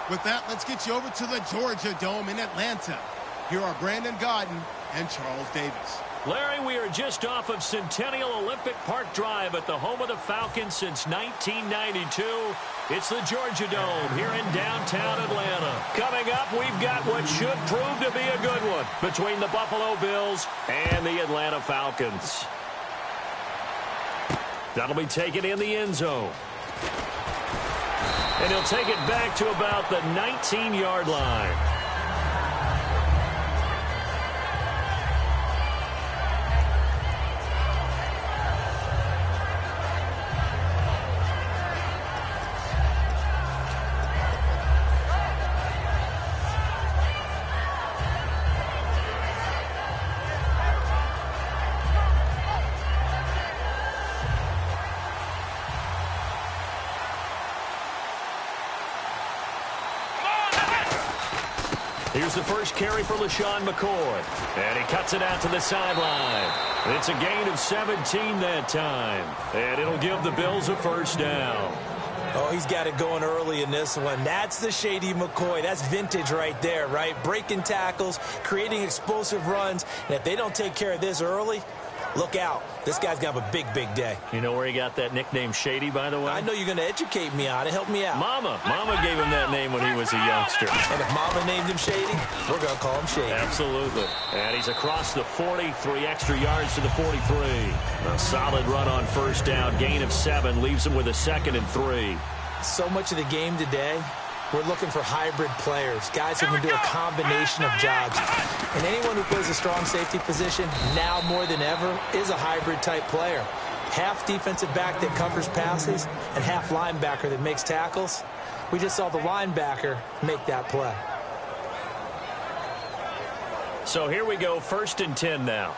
With that, let's get you over to the Georgia Dome in Atlanta. Here are Brandon Gaudin and Charles Davis. Larry, we are just off of Centennial Olympic Park Drive at the home of the Falcons since 1992. It's the Georgia Dome here in downtown Atlanta. Coming up, we've got what should prove to be a good one between the Buffalo Bills and the Atlanta Falcons. That'll be taken in the end zone. And he'll take it back to about the 19-yard line. Here's the first carry for LaShawn McCoy. And he cuts it out to the sideline. It's a gain of 17 that time. And it'll give the Bills a first down. Oh, he's got it going early in this one. That's the Shady McCoy. That's vintage right there, right? Breaking tackles, creating explosive runs. And if they don't take care of this early, look out. This guy's going to have a big, big day. You know where he got that nickname Shady, by the way? I know you're going to educate me on it. Help me out. Mama gave him that name when he was a youngster. And if Mama named him Shady, we're going to call him Shady. Absolutely. And he's across the 40, 3 extra yards to the 43. A solid run on first down. Gain of 7 leaves him with a 2nd and 3. So much of the game today, we're looking for hybrid players, guys who can do a combination of jobs. And anyone who plays a strong safety position, now more than ever, is a hybrid-type player. Half defensive back that covers passes and half linebacker that makes tackles. We just saw the linebacker make that play. So here we go, 1st and 10 now.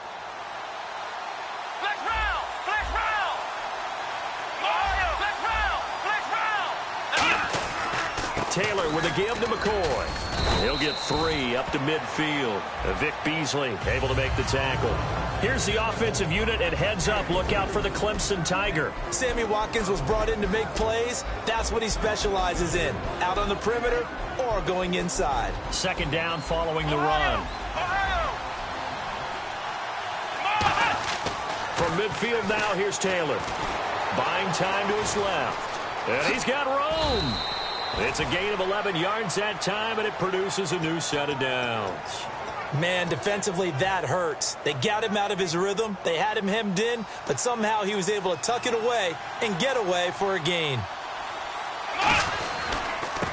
Taylor with a give to McCoy. He'll get 3 up to midfield. Vic Beasley able to make the tackle. Here's the offensive unit, and heads up, look out for the Clemson Tiger. Sammy Watkins was brought in to make plays. That's what he specializes in, out on the perimeter or going inside. 2nd down following the run. From midfield now, here's Taylor. Buying time to his left. And he's got room. It's a gain of 11 yards that time, and it produces a new set of downs. Man, defensively, that hurts. They got him out of his rhythm. They had him hemmed in, but somehow he was able to tuck it away and get away for a gain.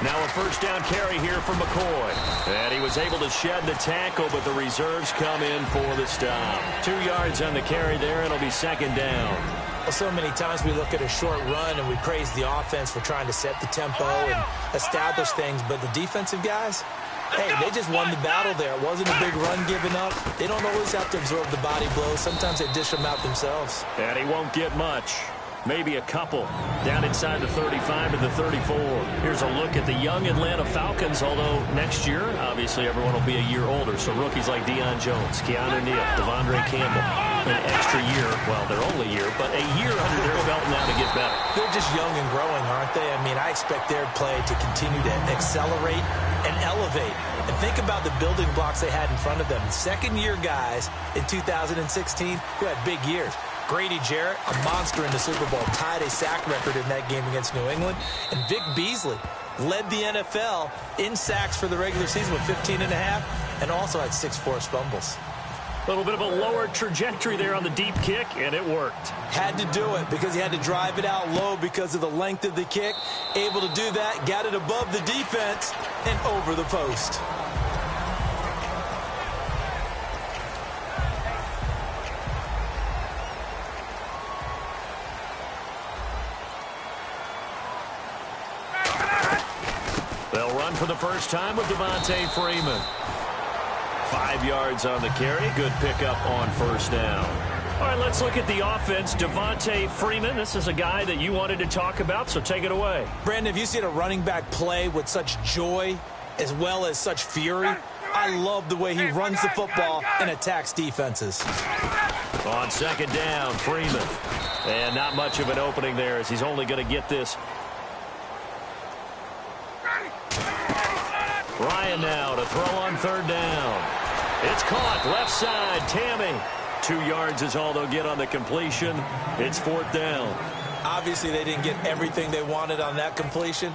Now a first down carry here for McCoy. And he was able to shed the tackle, but the reserves come in for the stop. 2 yards on the carry there, and it'll be 2nd down. Well, so many times we look at a short run and we praise the offense for trying to set the tempo and establish things, but the defensive guys, hey, they just won the battle there. It wasn't a big run given up. They don't always have to absorb the body blows. Sometimes they dish them out themselves. And he won't get much. Maybe a couple. Down inside the 35 and the 34. Here's a look at the young Atlanta Falcons, although next year, obviously, everyone will be a year older. So rookies like Deion Jones, Keanu Neal, Devondre Campbell, an extra year, well, their only year, but a year under their belt now to get better. They're just young and growing, aren't they? I mean, I expect their play to continue to accelerate and elevate. And think about the building blocks they had in front of them. Second-year guys in 2016 who had big years. Grady Jarrett, a monster in the Super Bowl, tied a sack record in that game against New England. And Vic Beasley led the NFL in sacks for the regular season with 15.5 and also had 6 forced fumbles. A little bit of a lower trajectory there on the deep kick, and it worked. Had to do it because he had to drive it out low because of the length of the kick. Able to do that, got it above the defense and over the post. They'll run for the first time with Devontae Freeman. 5 yards on the carry. Good pickup on first down. All right, let's look at the offense. Devontae Freeman, this is a guy that you wanted to talk about, so take it away. Brandon, have you seen a running back play with such joy as well as such fury? I love the way he runs the football and attacks defenses. On second down, Freeman. And not much of an opening there as he's only going to get this Ryan now to throw on third down. It's caught left side. Tammy. 2 yards is all they'll get on the completion. It's fourth down. Obviously, they didn't get everything they wanted on that completion,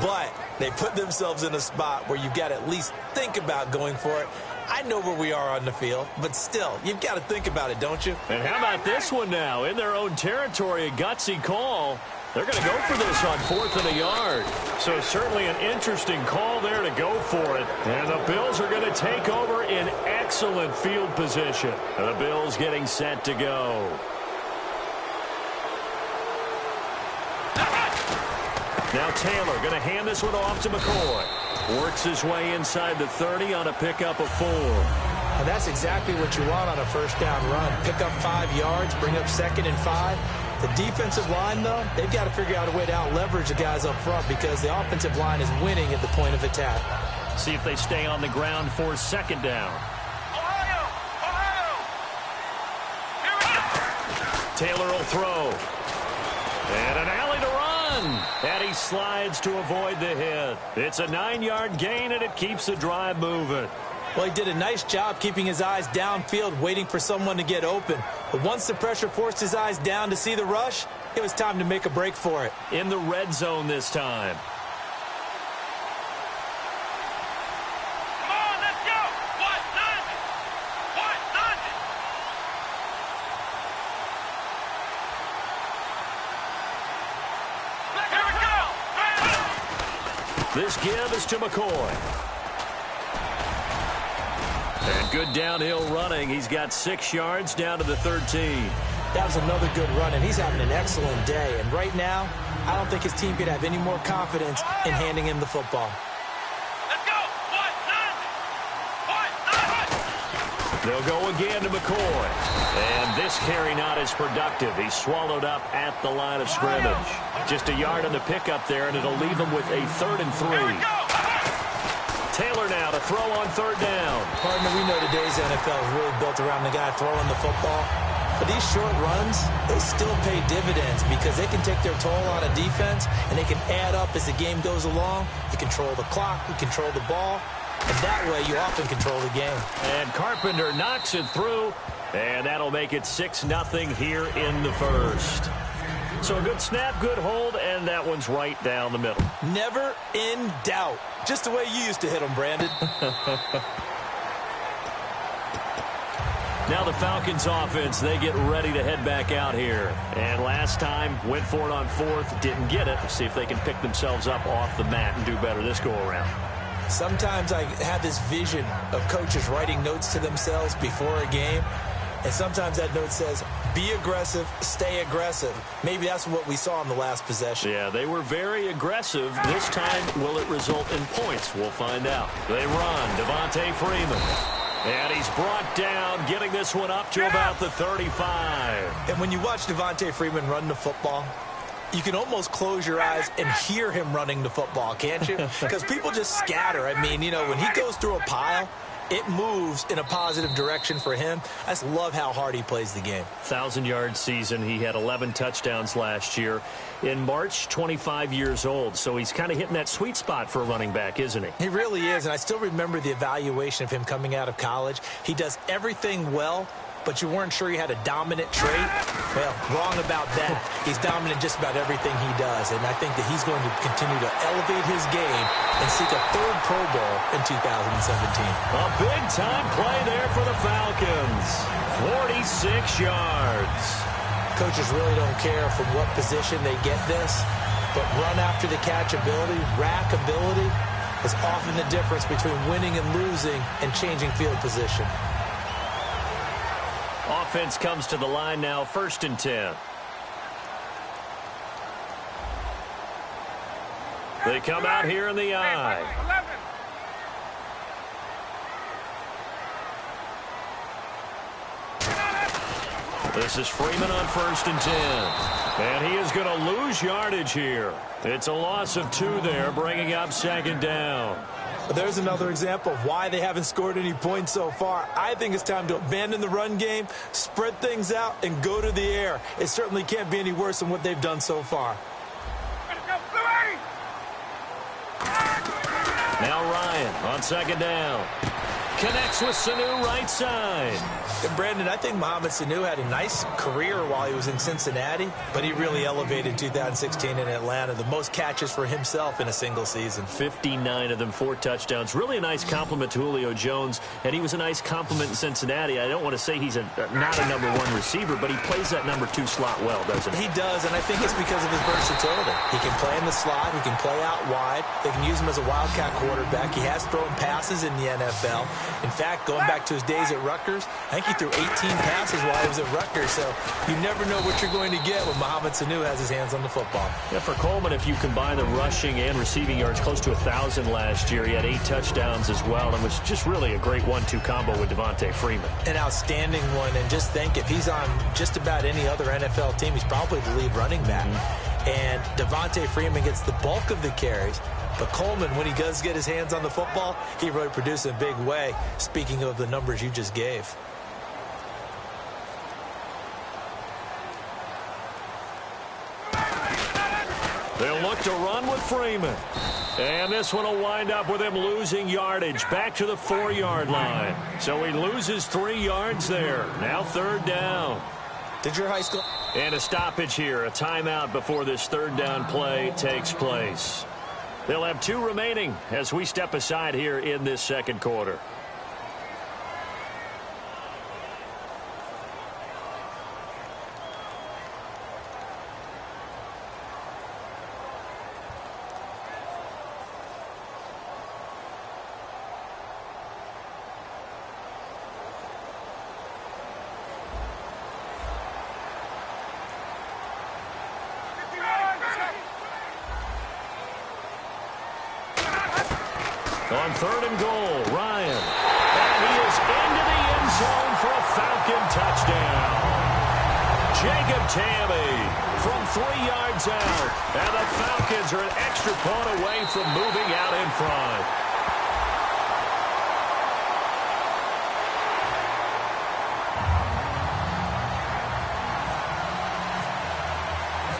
but they put themselves in a spot where you've got to at least think about going for it. I know where we are on the field, but still, you've got to think about it, don't you? And how about this one now? In their own territory, a gutsy call. They're going to go for this on 4th and a yard. So certainly an interesting call there to go for it. And the Bills are going to take over in excellent field position. And the Bills getting set to go. Now Taylor going to hand this one off to McCoy. Works his way inside the 30 on a pickup of 4. And that's exactly what you want on a first down run. Pick up 5 yards, bring up 2nd and 5. The defensive line, though, they've got to figure out a way to out-leverage the guys up front because the offensive line is winning at the point of attack. See if they stay on the ground for 2nd down. Ohio! Here we go! Taylor will throw. And an alley to run. And he slides to avoid the hit. It's a 9-yard gain, and it keeps the drive moving. Well, he did a nice job keeping his eyes downfield, waiting for someone to get open. But once the pressure forced his eyes down to see the rush, it was time to make a break for it. In the red zone this time. Come on, let's go! What does it? What does it? Here we go! This give is to McCoy. And good downhill running. He's got 6 yards down to the 13. That was another good run, and he's having an excellent day. And right now, I don't think his team could have any more confidence in handing him the football. Let's go! What does it? They'll go again to McCoy. And this carry not as productive. He's swallowed up at the line of scrimmage. Just a yard on the pickup there, and it'll leave him with a 3rd and 3. Taylor now to throw on 3rd down. Partner, we know today's NFL is really built around the guy throwing the football. But these short runs, they still pay dividends because they can take their toll on a defense, and they can add up as the game goes along. You control the clock, you control the ball, and that way you often control the game. And Carpenter knocks it through, and that'll make it 6-0 here in the first. So a good snap, good hold, and that one's right down the middle. Never in doubt. Just the way you used to hit them, Brandon. Now the Falcons offense, they get ready to head back out here. And last time, went for it on 4th, didn't get it. See if they can pick themselves up off the mat and do better this go-around. Sometimes I have this vision of coaches writing notes to themselves before a game. And sometimes that note says, be aggressive, stay aggressive. Maybe that's what we saw in the last possession. Yeah, they were very aggressive. This time, will it result in points? We'll find out. They run. Devontae Freeman. And he's brought down, getting this one up to about the 35. And when you watch Devontae Freeman run the football, you can almost close your eyes and hear him running the football, can't you? Because people just scatter. I mean, you know, when he goes through a pile, it moves in a positive direction for him. I just love how hard he plays the game. 1,000-yard season. He had 11 touchdowns last year. In March, 25 years old. So he's kind of hitting that sweet spot for a running back, isn't he? He really is, and I still remember the evaluation of him coming out of college. He does everything well, but you weren't sure he had a dominant trait. Well, wrong about that. He's dominant just about everything he does, and I think that he's going to continue to elevate his game and seek a 3rd Pro Bowl in 2017. A big-time play there for the Falcons. 46 yards. Coaches really don't care from what position they get this, but run after the catch ability, rack ability, is often the difference between winning and losing and changing field position. Offense comes to the line now, 1st and 10. They come out here in the eye. This is Freeman on 1st and 10. And he is going to lose yardage here. It's a loss of 2 there, bringing up 2nd down. There's another example of why they haven't scored any points so far. I think it's time to abandon the run game, spread things out, and go to the air. It certainly can't be any worse than what they've done so far. Now Ryan on second down. Connects with Sanu right side. And Brandon, I think Mohamed Sanu had a nice career while he was in Cincinnati, but he really elevated 2016 in Atlanta. The most catches for himself in a single season. 59 of them, 4 touchdowns. Really a nice compliment to Julio Jones, and he was a nice compliment in Cincinnati. I don't want to say he's not a number 1 receiver, but he plays that number 2 slot well, doesn't he? He does, and I think it's because of his versatility. He can play in the slot. He can play out wide. They can use him as a wildcat quarterback. He has thrown passes in the NFL. In fact, going back to his days at Rutgers, I think he threw 18 passes while he was at Rutgers, so you never know what you're going to get when Mohamed Sanu has his hands on the football. Yeah, for Coleman, if you combine the rushing and receiving yards, close to 1,000 last year. He had 8 touchdowns as well, and was just really a great 1-2 combo with Devontae Freeman. An outstanding one, and just think, if he's on just about any other NFL team, he's probably the lead running back. And Devontae Freeman gets the bulk of the carries. But Coleman, when he does get his hands on the football, he really produces in a big way, speaking of the numbers you just gave. They'll look to run with Freeman. And this one will wind up with him losing yardage back to the 4-yard line. So he loses 3 yards there. Now 3rd down. Did your high school... And a stoppage here, a timeout before this 3rd down play takes place. They'll have 2 remaining as we step aside here in this 2nd quarter. On 3rd and goal, Ryan. And he is into the end zone for a Falcon touchdown. Jacob Tamme from 3 yards out. And the Falcons are an extra point away from moving out in front.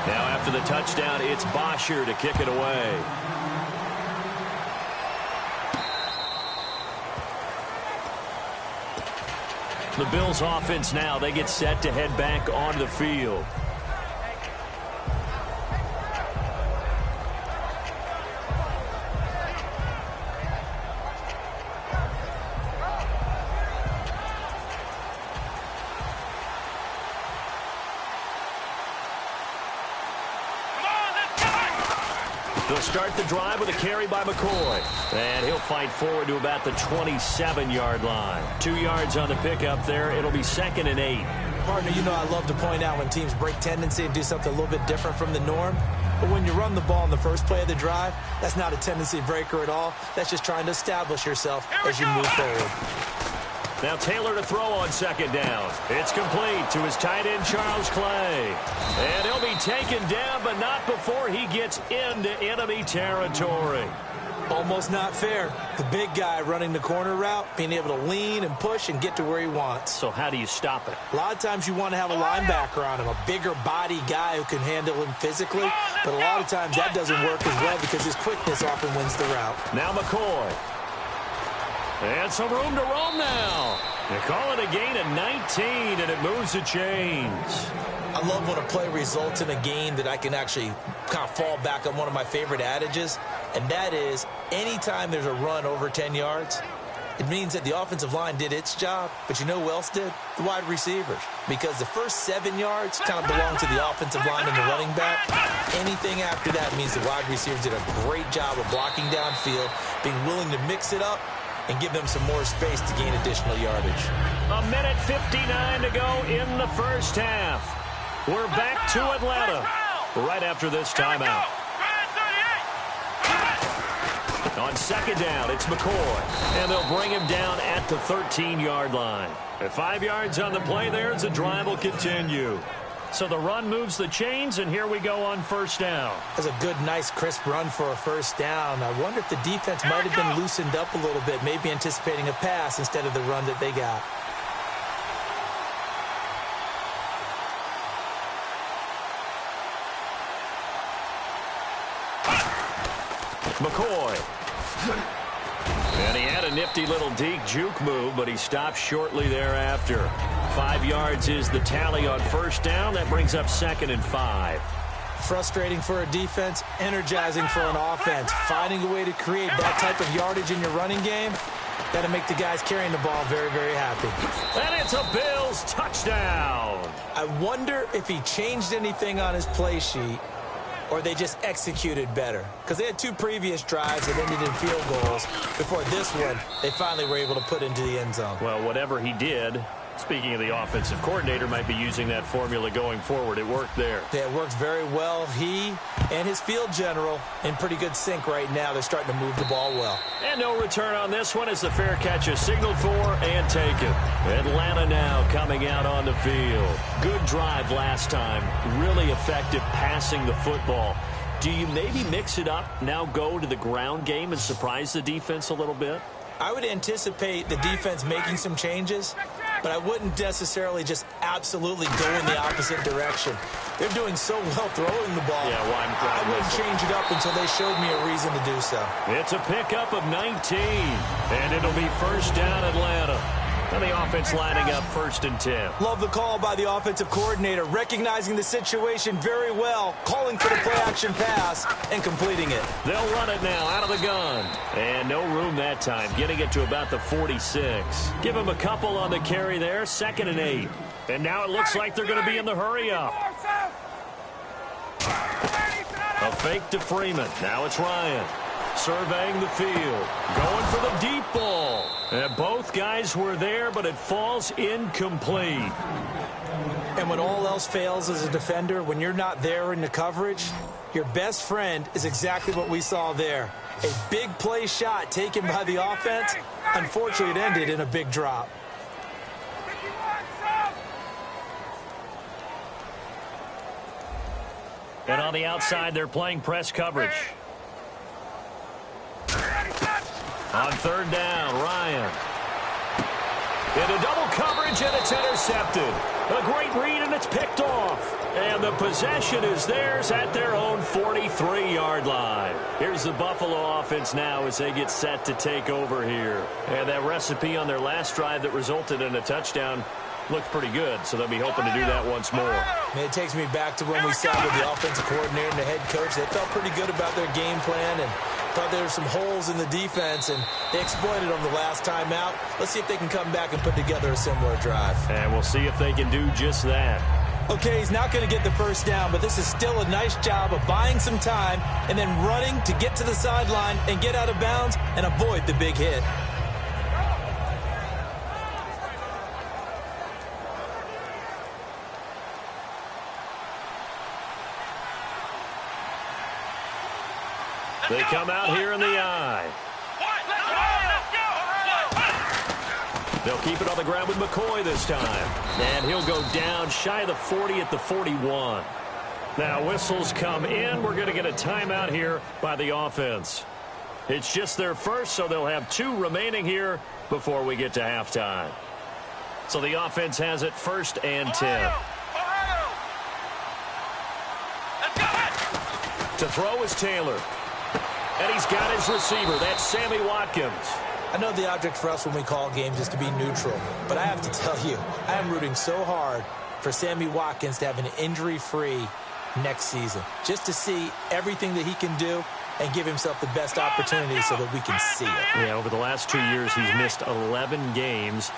Now after the touchdown, it's Bosher to kick it away. The Bills offense now, they get set to head back onto the field. They'll start the drive with a carry by McCoy. And he'll fight forward to about the 27-yard line. 2 yards on the pickup there. It'll be 2nd and 8. Partner, you know I love to point out when teams break tendency and do something a little bit different from the norm. But when you run the ball in the first play of the drive, that's not a tendency breaker at all. That's just trying to establish yourself as you move forward. Now Taylor to throw on 2nd down. It's complete to his tight end, Charles Clay. And he'll be taken down, but not before he gets into enemy territory. Almost not fair. The big guy running the corner route, being able to lean and push and get to where he wants. So how do you stop it? A lot of times you want to have a linebacker on him, a bigger body guy who can handle him physically. But a lot of times that doesn't work as well because his quickness often wins the route. Now McCoy. And some room to roam now. They call it a gain of 19, and it moves the chains. I love when a play results in a gain that I can actually kind of fall back on one of my favorite adages, and that is anytime there's a run over 10 yards, it means that the offensive line did its job, but you know who else did? The wide receivers. Because the first 7 yards kind of belong to the offensive line and the running back. Anything after that means the wide receivers did a great job of blocking downfield, being willing to mix it up, and give them some more space to gain additional yardage. A minute 59 to go in the first half. We're back to Atlanta right after this timeout. On 2nd down, it's McCoy, and they'll bring him down at the 13-yard line. At 5 yards on the play there, the drive will continue. So the run moves the chains, and here we go on 1st down. That's a good, nice, crisp run for a 1st down. I wonder if the defense might have been loosened up a little bit, maybe anticipating a pass instead of the run that they got. McCoy. a nifty little deke juke move, but he stopped shortly thereafter. 5 yards is the tally on first down. That brings up 2nd and 5. Frustrating for a defense, energizing for an offense. Finding a way to create that type of yardage in your running game, got to make the guys carrying the ball very, very happy. And it's a Bills touchdown. I wonder if he changed anything on his play sheet or they just executed better. Because they had 2 previous drives that ended in field goals. Before this one, they finally were able to put into the end zone. Well, whatever he did, speaking of the offensive coordinator, might be using that formula going forward. It worked there. Yeah, it works very well. He and his field general in pretty good sync right now. They're starting to move the ball well. And no return on this one as the fair catch is signaled for and taken. Atlanta now coming out on the field. Good drive last time. Really effective passing the football. Do you maybe mix it up, now go to the ground game and surprise the defense a little bit? I would anticipate the defense making some changes, but I wouldn't necessarily just absolutely go in the opposite direction. They're doing so well throwing the ball. Yeah, well, I wouldn't change it up until they showed me a reason to do so. It's a pickup of 19, and it'll be first down Atlanta. And the offense lining up 1st and 10. Love the call by the offensive coordinator, recognizing the situation very well, calling for the play-action pass, and completing it. They'll run it now out of the gun. And no room that time, getting it to about the 46. Give him a couple on the carry there, 2nd and 8. And now it looks like they're going to be in the hurry-up. A fake to Freeman. Now it's Ryan. Surveying the field. Going for the deep ball. And both guys were there, but it falls incomplete. And when all else fails as a defender, when you're not there in the coverage, your best friend is exactly what we saw there. A big play shot taken by the offense. Unfortunately, it ended in a big drop. And on the outside, they're playing press coverage. On 3rd down, Ryan. Into double coverage, and it's intercepted. A great read, and it's picked off. And the possession is theirs at their own 43-yard line. Here's the Buffalo offense now as they get set to take over here. And that recipe on their last drive that resulted in a touchdown looked pretty good, so they'll be hoping to do that once more. And it takes me back to when we sat with the offensive coordinator and the head coach. They felt pretty good about their game plan and thought there were some holes in the defense, and they exploited them the last time out. Let's see if they can come back and put together a similar drive. And we'll see if they can do just that. Okay, he's not going to get the first down, but this is still a nice job of buying some time and then running to get to the sideline and get out of bounds and avoid the big hit. They come out here in the eye. They'll keep it on the ground with McCoy this time. And he'll go down shy of the 40 at the 41. Now whistles come in. We're going to get a timeout here by the offense. It's just their first, so they'll have 2 remaining here before we get to halftime. So the offense has it 1st and 10. To throw is Taylor. And he's got his receiver. That's Sammy Watkins. I know the object for us when we call games is to be neutral, but I have to tell you, I am rooting so hard for Sammy Watkins to have an injury-free next season, just to see everything that he can do and give himself the best opportunity so that we can see it. Yeah, over the last 2 years, he's missed 11 games.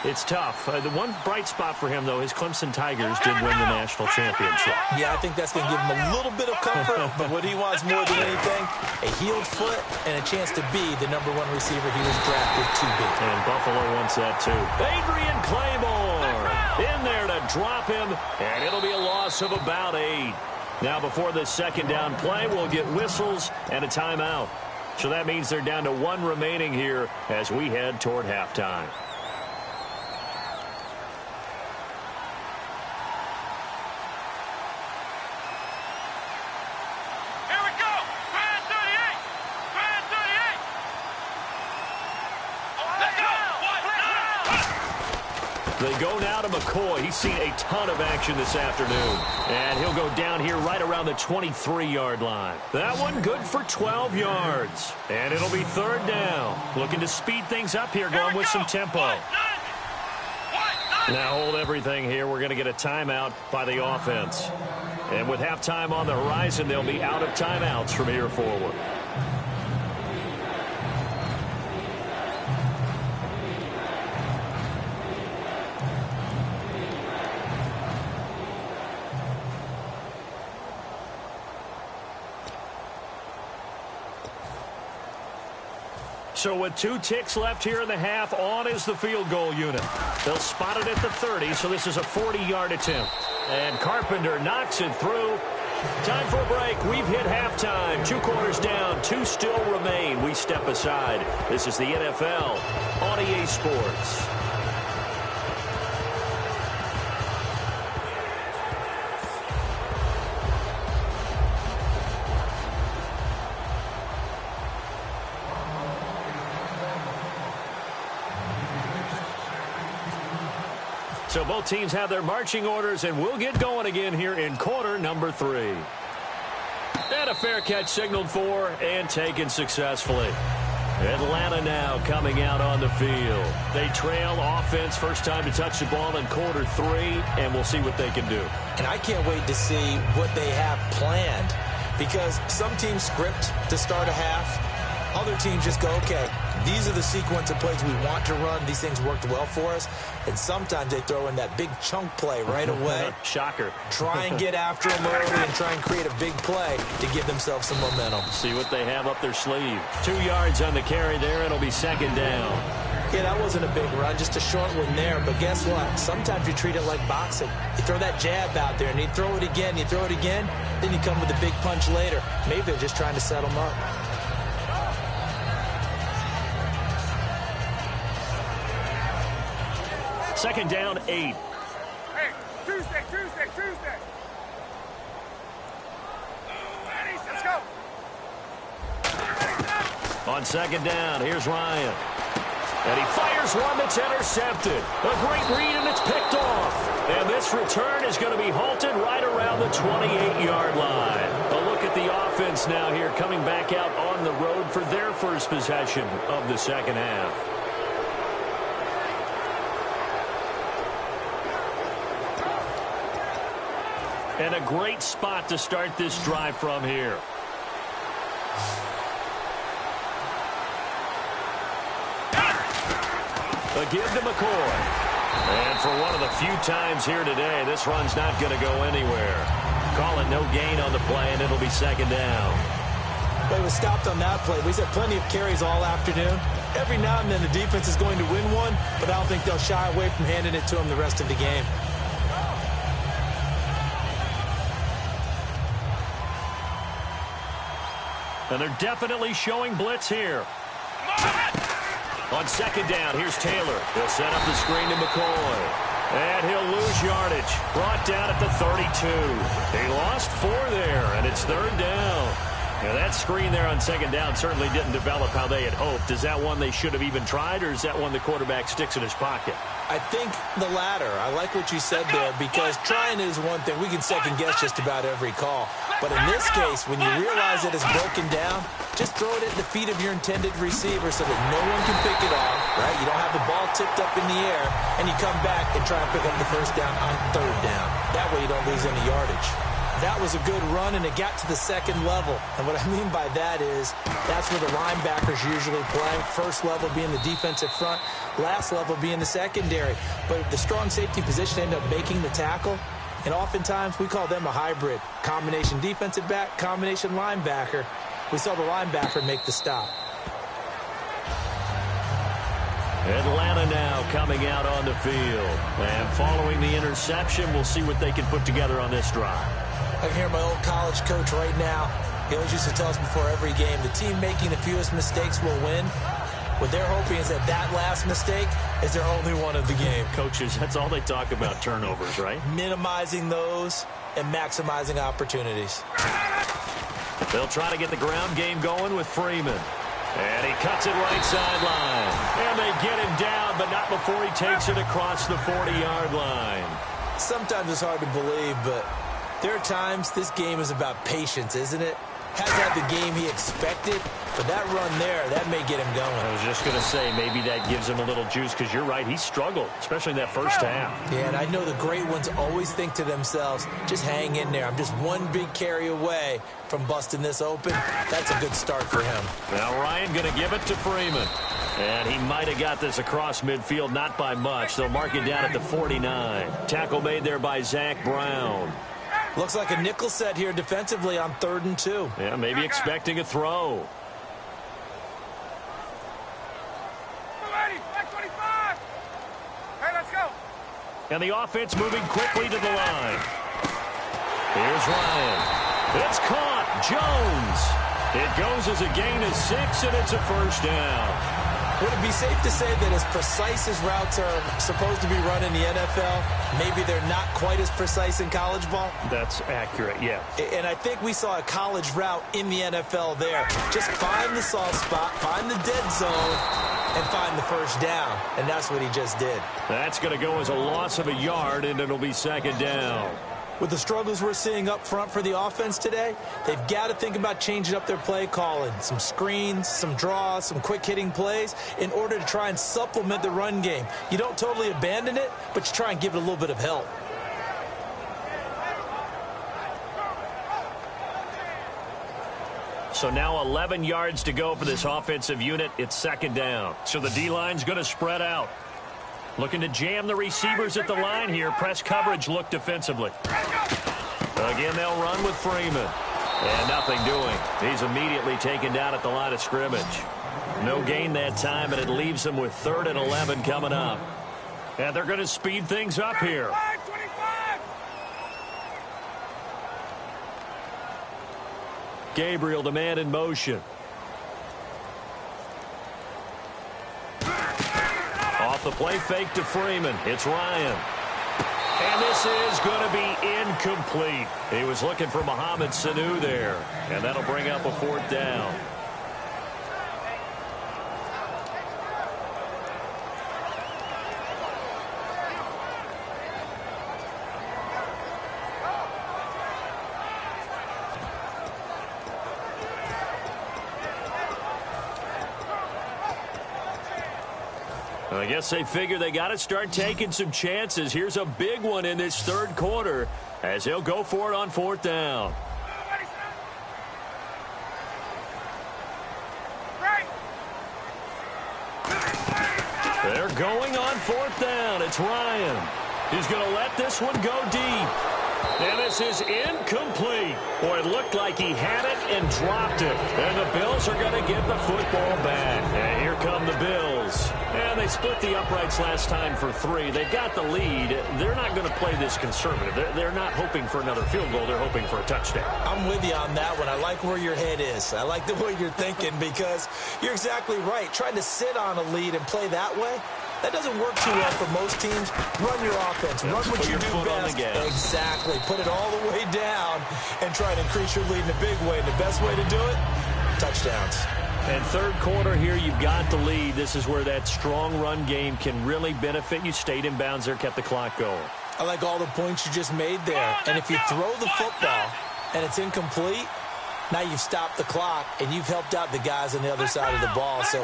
It's tough. The one bright spot for him, though, his Clemson Tigers did win the national championship. Yeah, I think that's going to give him a little bit of comfort, but what he wants more than anything, a healed foot and a chance to be the #1 receiver he was drafted to be. And Buffalo wants that, too. Adrian Claymore in there to drop him, and it'll be a loss of about 8. Now, before this 2nd down play, we'll get whistles and a timeout. So that means they're down to 1 remaining here as we head toward halftime. They go now to McCoy. He's seen a ton of action this afternoon. And he'll go down here right around the 23-yard line. That one good for 12 yards. And it'll be third down. Looking to speed things up here, going with some tempo. Now hold everything here. We're going to get a timeout by the offense. And with halftime on the horizon, they'll be out of timeouts from here forward. So with 2 ticks left here in the half, on is the field goal unit. They'll spot it at the 30, so this is a 40-yard attempt. And Carpenter knocks it through. Time for a break. We've hit halftime. 2 quarters down, 2 still remain. We step aside. This is the NFL on EA Sports. So both teams have their marching orders, and we'll get going again here in quarter number 3. And a fair catch signaled for and taken successfully. Atlanta now coming out on the field. They trail offense, first time to touch the ball in quarter 3, and we'll see what they can do. And I can't wait to see what they have planned, because some teams script to start a half. Other teams just go, okay, these are the sequence of plays we want to run. These things worked well for us. And sometimes they throw in that big chunk play right away. Shocker. Try and get after them early and try and create a big play to give themselves some momentum. See what they have up their sleeve. 2 yards on the carry there. It'll be second down. Yeah, that wasn't a big run, just a short one there. But guess what? Sometimes you treat it like boxing. You throw that jab out there, and you throw it again, then you come with a big punch later. Maybe they're just trying to set them up. Second down, 8. Hey, Tuesday. Let's go. On second down, here's Ryan. And he fires one that's intercepted. A great read, and it's picked off. And this return is going to be halted right around the 28-yard line. A look at the offense now here, coming back out on the road for their first possession of the second half. And a great spot to start this drive from here. A give to McCoy. And for one of the few times here today, this run's not going to go anywhere. Call it no gain on the play, and it'll be second down. But he was stopped on that play. We've had plenty of carries all afternoon. Every now and then the defense is going to win one, but I don't think they'll shy away from handing it to him the rest of the game. And they're definitely showing blitz here. On second down, here's Taylor. He'll set up the screen to McCoy. And he'll lose yardage. Brought down at the 32. He lost 4 there, and it's third down. Now that screen there on second down certainly didn't develop how they had hoped. Is that one they should have even tried, or is that one the quarterback sticks in his pocket? I think the latter. I like what you said there, because trying is one thing. We can second guess just about every call. But in this case, when you realize that it's broken down, just throw it at the feet of your intended receiver so that no one can pick it off, right? You don't have the ball tipped up in the air, and you come back and try and pick up the first down on third down. That way you don't lose any yardage. That was a good run, and it got to the second level. And what I mean by that is that's where the linebackers usually play. First level being the defensive front, last level being the secondary. But the strong safety position ended up making the tackle. And oftentimes we call them a hybrid. Combination defensive back, combination linebacker. We saw the linebacker make the stop. Atlanta now coming out on the field. And following the interception, we'll see what they can put together on this drive. I can hear my old college coach right now. He always used to tell us before every game, the team making the fewest mistakes will win. What they're hoping is that that last mistake is their only one of the game. Coaches, that's all they talk about, turnovers, right? Minimizing those and maximizing opportunities. They'll try to get the ground game going with Freeman. And he cuts it right sideline. And they get him down but not before he takes it across the 40-yard line. Sometimes it's hard to believe, but there are times this game is about patience, isn't it? Hasn't had the game he expected, but that run there, that may get him going. I was just going to say, maybe that gives him a little juice, because you're right, he struggled, especially in that first half. Yeah, and I know the great ones always think to themselves, just hang in there. I'm just one big carry away from busting this open. That's a good start for him. Now Ryan going to give it to Freeman. And he might have got this across midfield, not by much. They'll mark it down at the 49. Tackle made there by Zach Brown. Looks like a nickel set here defensively on 3rd and 2. Yeah, maybe expecting a throw. Hey, let's go. And the offense moving quickly to the line. Here's Ryan. It's caught. Jones. It goes as a gain of 6, and it's a first down. Would it be safe to say that as precise as routes are supposed to be run in the NFL, maybe they're not quite as precise in college ball? That's accurate, yeah. And I think we saw a college route in the NFL there. Just find the soft spot, find the dead zone, and find the first down. And that's what he just did. That's going to go as a loss of a yard, and it'll be 2nd down. With the struggles we're seeing up front for the offense today, they've got to think about changing up their play calling. Some screens, some draws, some quick-hitting plays in order to try and supplement the run game. You don't totally abandon it, but you try and give it a little bit of help. So now 11 yards to go for this offensive unit. It's 2nd down. So the D-line's going to spread out. Looking to jam the receivers at the line here. Press coverage look defensively. Again, they'll run with Freeman. And nothing doing. He's immediately taken down at the line of scrimmage. No gain that time, and it leaves him with 3rd and 11 coming up. And they're going to speed things up here. Gabriel, the man in motion. Off the play fake to Freeman. It's Ryan. And this is going to be incomplete. He was looking for Mohamed Sanu there. And that'll bring up a 4th down. I guess they figure they got to start taking some chances. Here's a big one in this 3rd quarter as he'll go for it on 4th down. They're going on 4th down. It's Ryan. He's going to let this one go deep. And this is incomplete. Boy, it looked like he had it and dropped it. And the Bills are going to get the football back. And here come the Bills. And they split the uprights last time for 3. They've got the lead. They're not going to play this conservative. They're not hoping for another field goal. They're hoping for a touchdown. I'm with you on that one. I like where your head is. I like the way you're thinking because you're exactly right. Trying to sit on a lead and play that way, that doesn't work too well for most teams. Run your offense. Run what you do best. Exactly. Put it all the way down and try and increase your lead in a big way. And the best way to do it, touchdowns. And 3rd quarter here, you've got the lead. This is where that strong run game can really benefit you. Stayed in bounds there, kept the clock going. I like all the points you just made there. And if you throw the football and it's incomplete, now you've stopped the clock and you've helped out the guys on the other side of the ball. So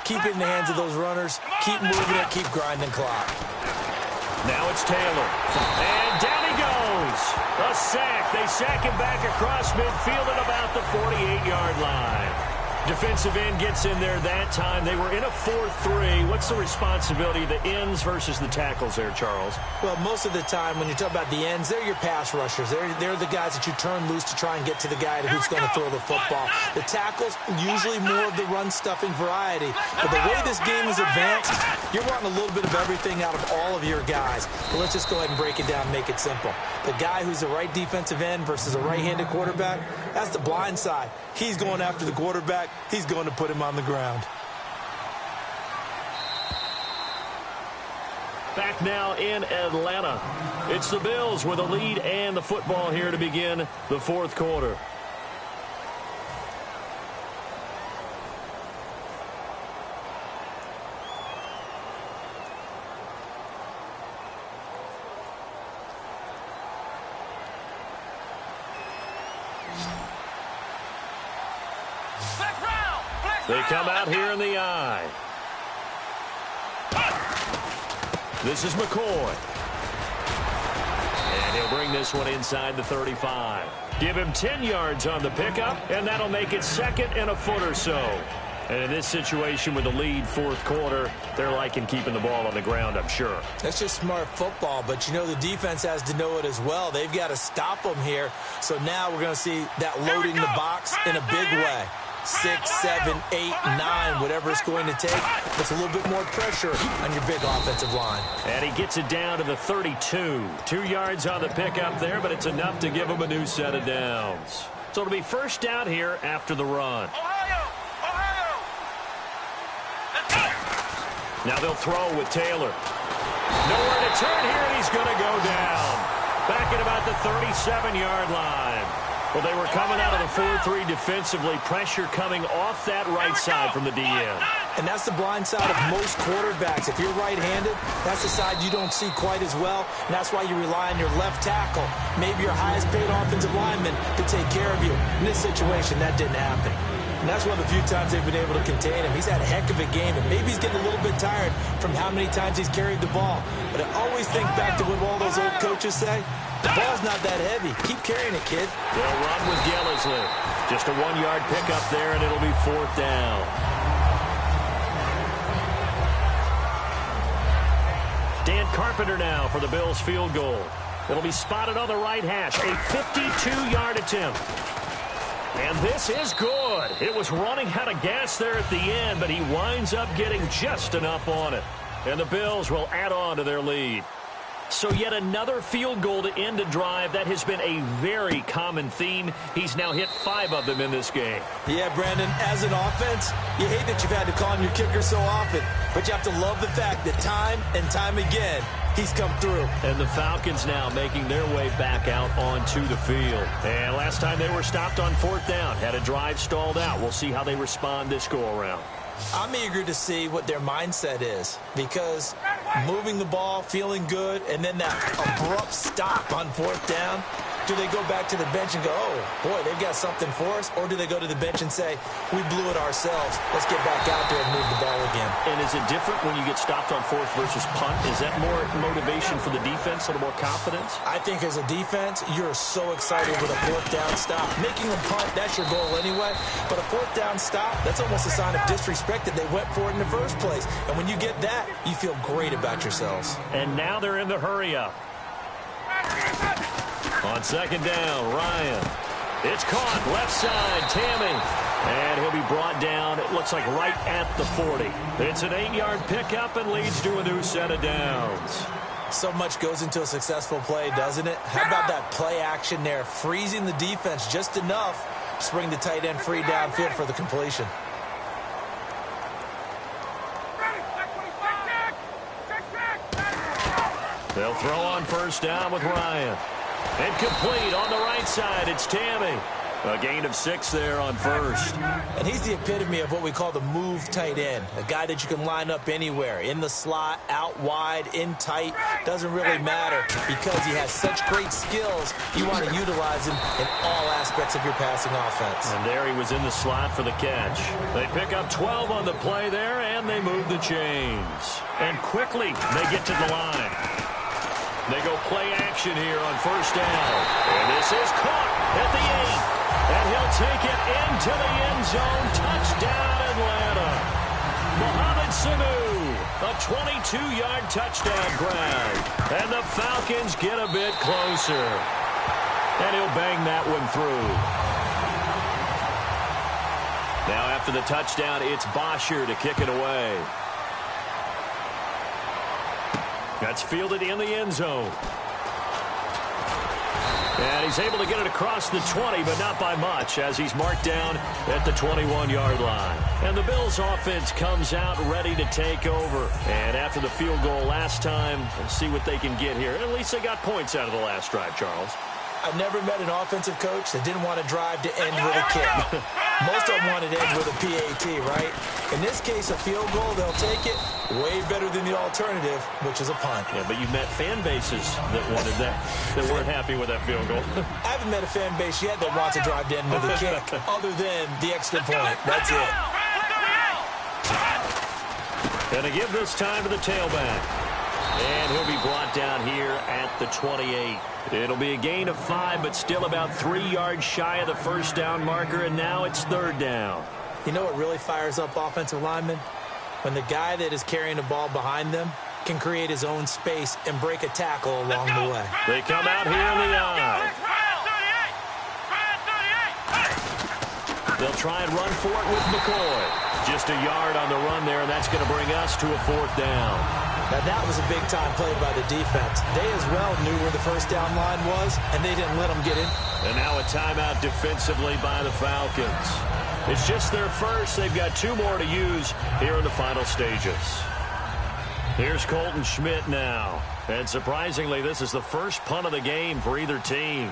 keep it in the hands of those runners. Keep moving it. Keep grinding clock. Now it's Taylor. And down he goes. A sack. They sack him back across midfield at about the 48-yard line. Defensive end gets in there that time. They were in a 4-3. What's the responsibility of the ends versus the tackles there, Charles? Well, most of the time when you talk about the ends, they're your pass rushers. They're the guys that you turn loose to try and get to the guy who's going to throw the football. The tackles, usually more of the run-stuffing variety. But the way this game is advanced, you're wanting a little bit of everything out of all of your guys. But let's just go ahead and break it down and make it simple. The guy who's a right defensive end versus a right-handed quarterback, that's the blind side. He's going after the quarterback. He's going to put him on the ground. Back now in Atlanta. It's the Bills with a lead and the football here to begin the 4th quarter. They come out here in the I. This is McCoy. And he'll bring this one inside the 35. Give him 10 yards on the pickup, and that'll make it second and a foot or so. And in this situation with the lead fourth quarter, they're liking keeping the ball on the ground, I'm sure. That's just smart football, but you know the defense has to know it as well. They've got to stop them here. So now we're going to see that loading the box in a big way. 6, 7, 8, 9, whatever it's going to take. Puts a little bit more pressure on your big offensive line. And he gets it down to the 32. 2 yards on the pickup there, but it's enough to give him a new set of downs. So it'll be first down here after the run. Now they'll throw with Taylor. Nowhere to turn here, and he's going to go down. Back at about the 37-yard line. Well, they were coming out of the 4-3 defensively. Pressure coming off that right side from the DN. And that's the blind side of most quarterbacks. If you're right-handed, that's the side you don't see quite as well. And that's why you rely on your left tackle, maybe your highest-paid offensive lineman, to take care of you. In this situation, that didn't happen. And that's one of the few times they've been able to contain him. He's had a heck of a game, and maybe he's getting a little bit tired from how many times he's carried the ball. But I always think back to what all those old coaches say. The ball's not that heavy. Keep carrying it, kid. They'll run with Gillisley. Just a 1-yard pickup there, and it'll be fourth down. Dan Carpenter now for the Bills field goal. It'll be spotted on the right hash. A 52-yard attempt. And this is good. It was running out of gas there at the end, but he winds up getting just enough on it. And the Bills will add on to their lead. So yet another field goal to end a drive. That has been a very common theme. He's now hit 5 of them in this game. Yeah, Brandon, as an offense, you hate that you've had to call on your kicker so often. But you have to love the fact that time and time again, he's come through. And the Falcons now making their way back out onto the field. And last time they were stopped on fourth down, had a drive stalled out. We'll see how they respond this go-around. I'm eager to see what their mindset is, because moving the ball, feeling good, and then that abrupt stop on fourth down, do they go back to the bench and go, oh, boy, they've got something for us? Or do they go to the bench and say, we blew it ourselves, let's get back out there and move the ball again? And is it different when you get stopped on fourth versus punt? Is that more motivation for the defense, a little more confidence? I think as a defense, you're so excited with a fourth down stop. Making a punt, that's your goal anyway. But a fourth down stop, that's almost a sign of disrespect that they went for it in the first place. And when you get that, you feel great about yourselves. And now they're in the hurry-up. On second down, Ryan. It's caught, left side, Tammy. And he'll be brought down, it looks like right at the 40. It's an 8-yard pickup and leads to a new set of downs. So much goes into a successful play, doesn't it? How about that play action there, freezing the defense just enough to bring the tight end free downfield for the completion. They'll throw on first down with Ryan. And complete on the right side, it's Tammy. A gain of 6 there on first. And he's the epitome of what we call the move tight end. A guy that you can line up anywhere. In the slot, out wide, in tight. Doesn't really matter because he has such great skills. You want to utilize him in all aspects of your passing offense. And there he was in the slot for the catch. They pick up 12 on the play there, and they move the chains. And quickly, they get to the line. They go play action here on first down. And this is caught at the 8. And he'll take it into the end zone. Touchdown, Atlanta. Mohamed Sanu, a 22-yard touchdown grab. And the Falcons get a bit closer. And he'll bang that one through. Now after the touchdown, it's Bosher to kick it away. That's fielded in the end zone. And he's able to get it across the 20, but not by much, as he's marked down at the 21-yard line. And the Bills' offense comes out ready to take over. And after the field goal last time, we'll see what they can get here. At least they got points out of the last drive, Charles. I've never met an offensive coach that didn't want to drive to end with a kick. Most of them wanted to end with a PAT, right? In this case, a field goal, they'll take it. Way better than the alternative, which is a punt. Yeah, but you've met fan bases that wanted that, that weren't happy with that field goal. I haven't met a fan base yet that wants to drive to end with a kick, other than the extra point. That's it. Going to give this time to the tailback. And he'll be brought down here at the 28. It'll be a gain of 5, but still about 3 yards shy of the first down marker, and now it's 3rd down. You know what really fires up offensive linemen? When the guy that is carrying the ball behind them can create his own space and break a tackle along the way. They come out here in the eye. They'll try and run for it with McCoy. Just a yard on the run there, and that's going to bring us to a 4th down. Now, that was a big-time play by the defense. They as well knew where the first down line was, and they didn't let them get in. And now a timeout defensively by the Falcons. It's just their first. They've got 2 more to use here in the final stages. Here's Colton Schmidt now. And surprisingly, this is the first punt of the game for either team.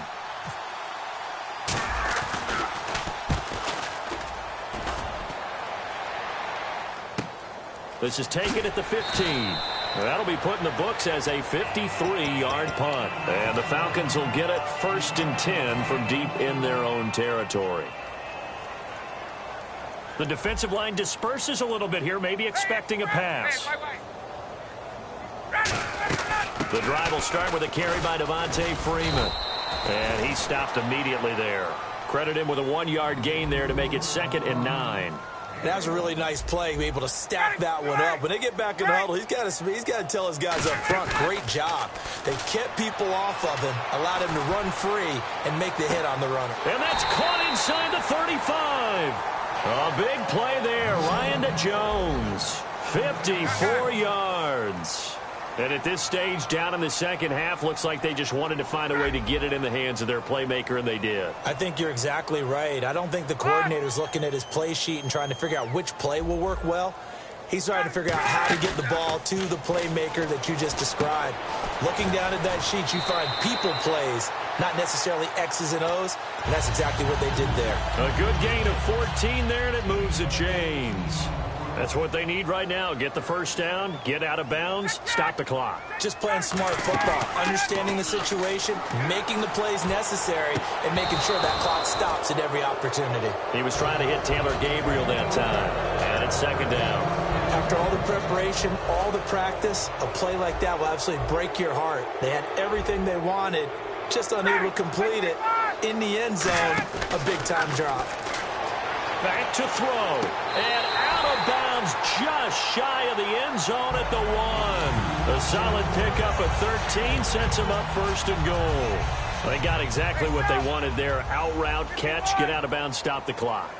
This is taken at the 15. That'll be put in the books as a 53-yard punt. And the Falcons will get it 1st and 10 from deep in their own territory. The defensive line disperses a little bit here, maybe expecting a pass. The drive will start with a carry by Devontae Freeman. And he stopped immediately there. Credit him with a 1-yard gain there to make it 2nd and 9. That was a really nice play, be able to stack that one up. When they get back in the huddle, he's got to tell his guys up front, great job. They kept people off of him, allowed him to run free, and make the hit on the runner. And that's caught inside the 35. A big play there, Ryan to Jones. 54 yards. And at this stage, down in the second half, looks like they just wanted to find a way to get it in the hands of their playmaker, and they did. I think you're exactly right. I don't think the coordinator's looking at his play sheet and trying to figure out which play will work well. He's trying to figure out how to get the ball to the playmaker that you just described. Looking down at that sheet, you find people plays, not necessarily X's and O's, and that's exactly what they did there. A good gain of 14 there, and it moves the chains. That's what they need right now. Get the first down, get out of bounds, stop the clock. Just playing smart football, understanding the situation, making the plays necessary, and making sure that clock stops at every opportunity. He was trying to hit Taylor Gabriel that time, and it's 2nd down. After all the preparation, all the practice, a play like that will absolutely break your heart. They had everything they wanted, just unable to complete it. In the end zone, a big-time drop. Back to throw, and out of bounds just shy of the end zone at the 1. A solid pickup of 13 sets them up 1st and goal. They got exactly what they wanted there. Out route, catch, get out of bounds, stop the clock.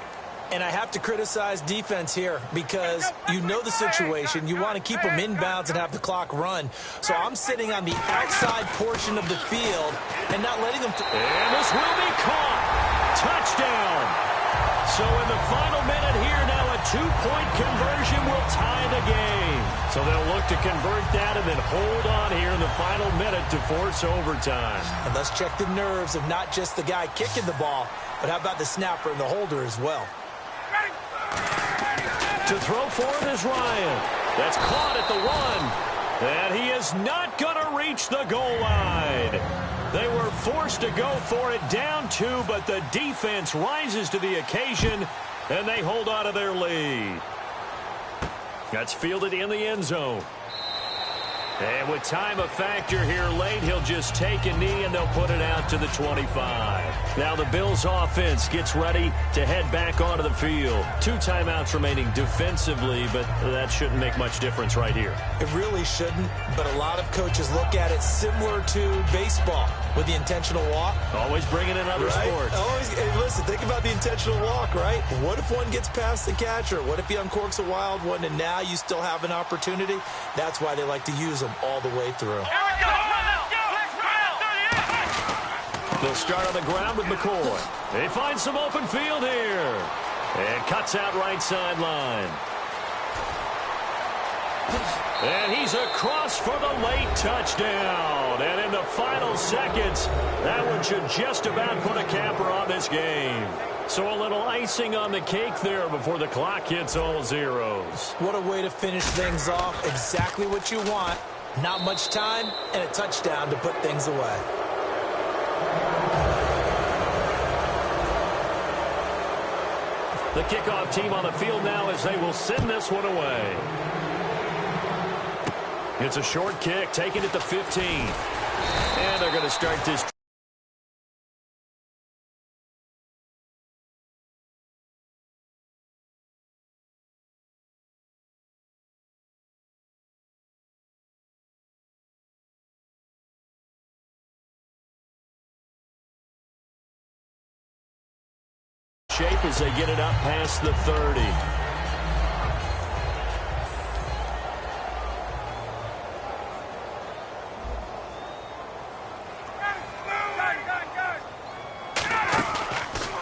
And I have to criticize defense here because you know the situation. You want to keep them inbounds and have the clock run. So I'm sitting on the outside portion of the field and not letting them... And this will be caught. Touchdown. So in the final minute here now, a 2-point conversion will tie the game. So they'll look to convert that and then hold on here in the final minute to force overtime. And let's check the nerves of not just the guy kicking the ball, but how about the snapper and the holder as well. To throw for it is Ryan. That's caught at the 1. And he is not going to reach the goal line. They were forced to go for it down 2, but the defense rises to the occasion, and they hold on to their lead. That's fielded in the end zone. And with time a factor here late, he'll just take a knee, and they'll put it out to the 25. Now the Bills' offense gets ready to head back onto the field. 2 timeouts remaining defensively, but that shouldn't make much difference right here. It really shouldn't, but a lot of coaches look at it similar to baseball with the intentional walk. Always bringing in other sports. Hey, listen, think about the intentional walk, right? What if one gets past the catcher? What if he uncorks a wild one and now you still have an opportunity? That's why they like to use them all the way through. They'll start on the ground with McCoy. They find some open field here. And cuts out right sideline. And he's across for the late touchdown. And in the final seconds, that one should just about put a capper on this game. So a little icing on the cake there before the clock hits all zeros. What a way to finish things off. Exactly what you want. Not much time and a touchdown to put things away. The kickoff team on the field now as they will send this one away. It's a short kick, taken at the 15. And they're going to start this. Shape as they get it up past the 30.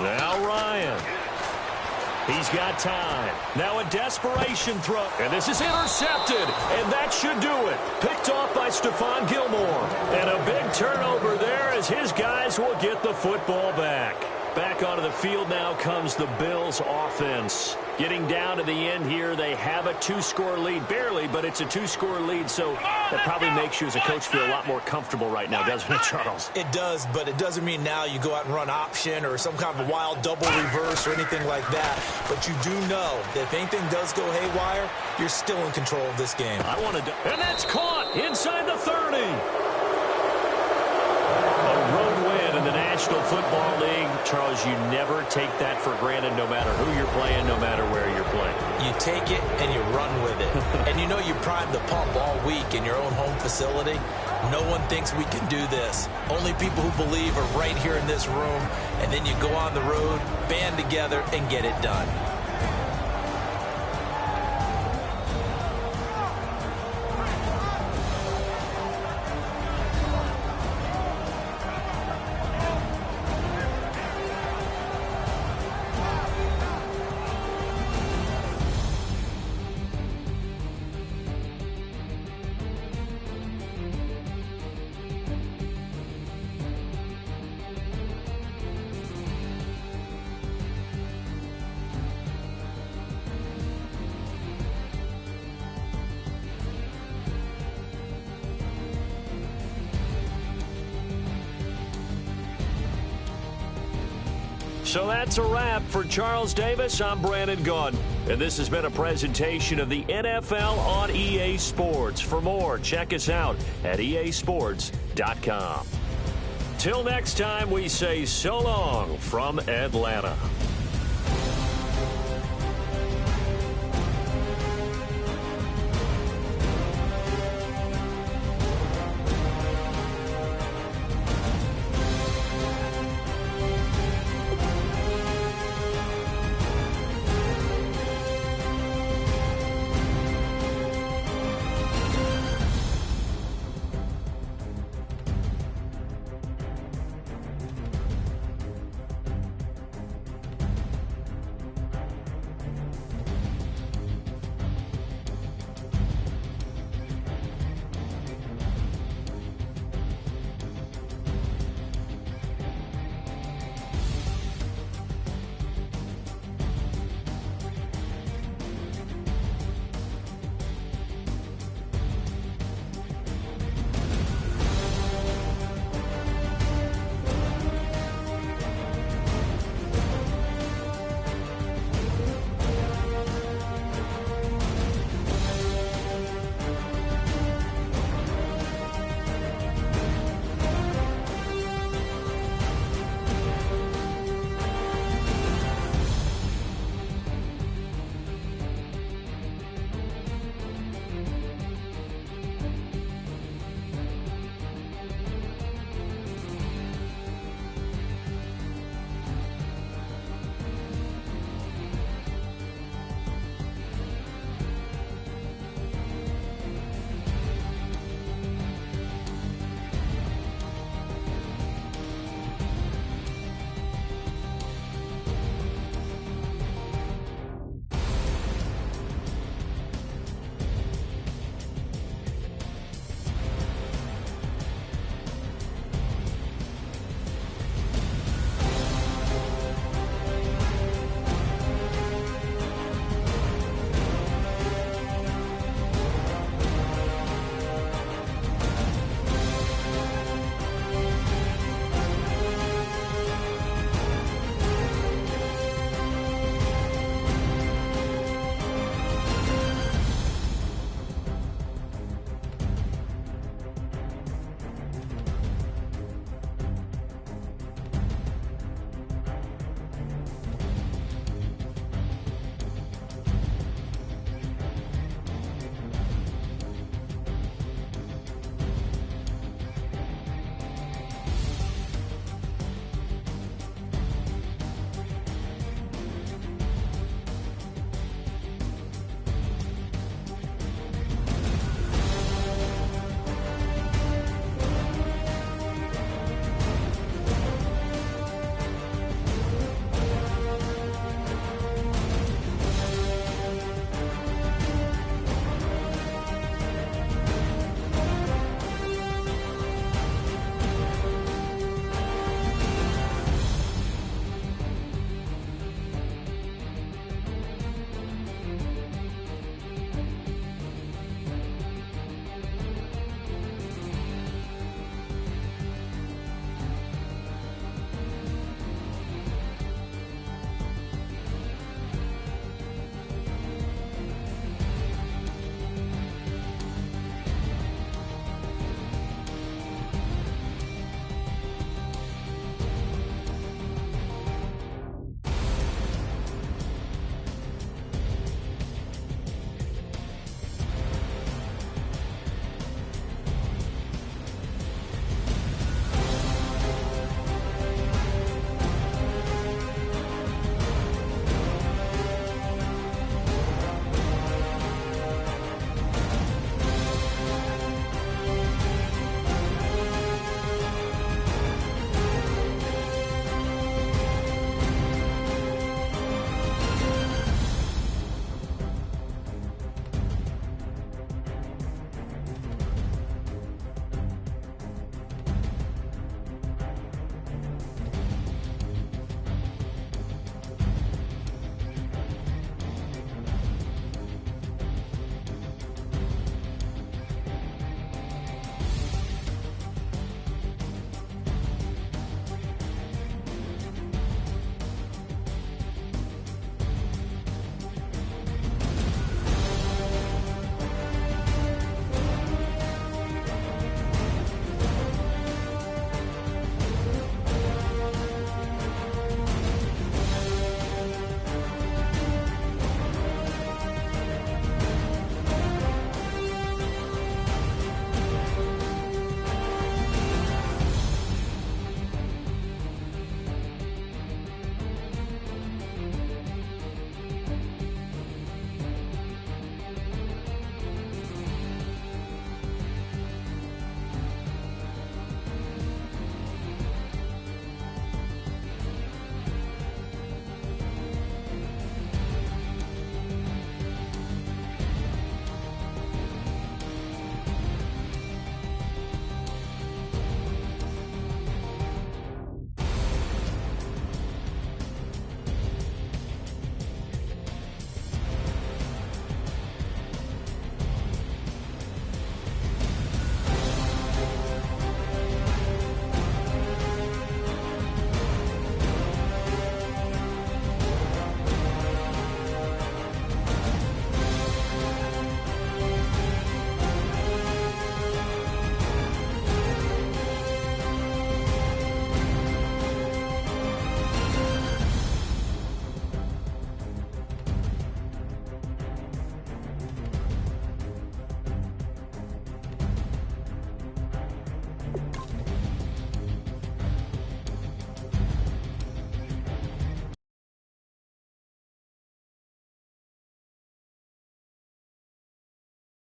Now Ryan. He's got time. Now a desperation throw. And this is intercepted. And that should do it. Picked off by Stephon Gilmore. And a big turnover there as his guys will get the football back. Back onto the field now comes the Bills offense. Getting down to the end here, they have a 2-score lead. Barely, but it's a 2-score lead, so that probably makes you as a coach feel a lot more comfortable right now, doesn't it, Charles? It does, but it doesn't mean now you go out and run option or some kind of a wild double reverse or anything like that. But you do know that if anything does go haywire, you're still in control of this game. And that's caught inside the 30. A road win in the National Football League. Charles, you never take that for granted no matter who you're playing, no matter where you're playing. You take it and you run with it. And you know you primed the pump all week in your own home facility. No one thinks we can do this. Only people who believe are right here in this room. And then you go on the road, band together, and get it done. So that's a wrap for Charles Davis. I'm Brandon Gaudin, and this has been a presentation of the NFL on EA Sports. For more, check us out at easports.com. Till next time, we say so long from Atlanta.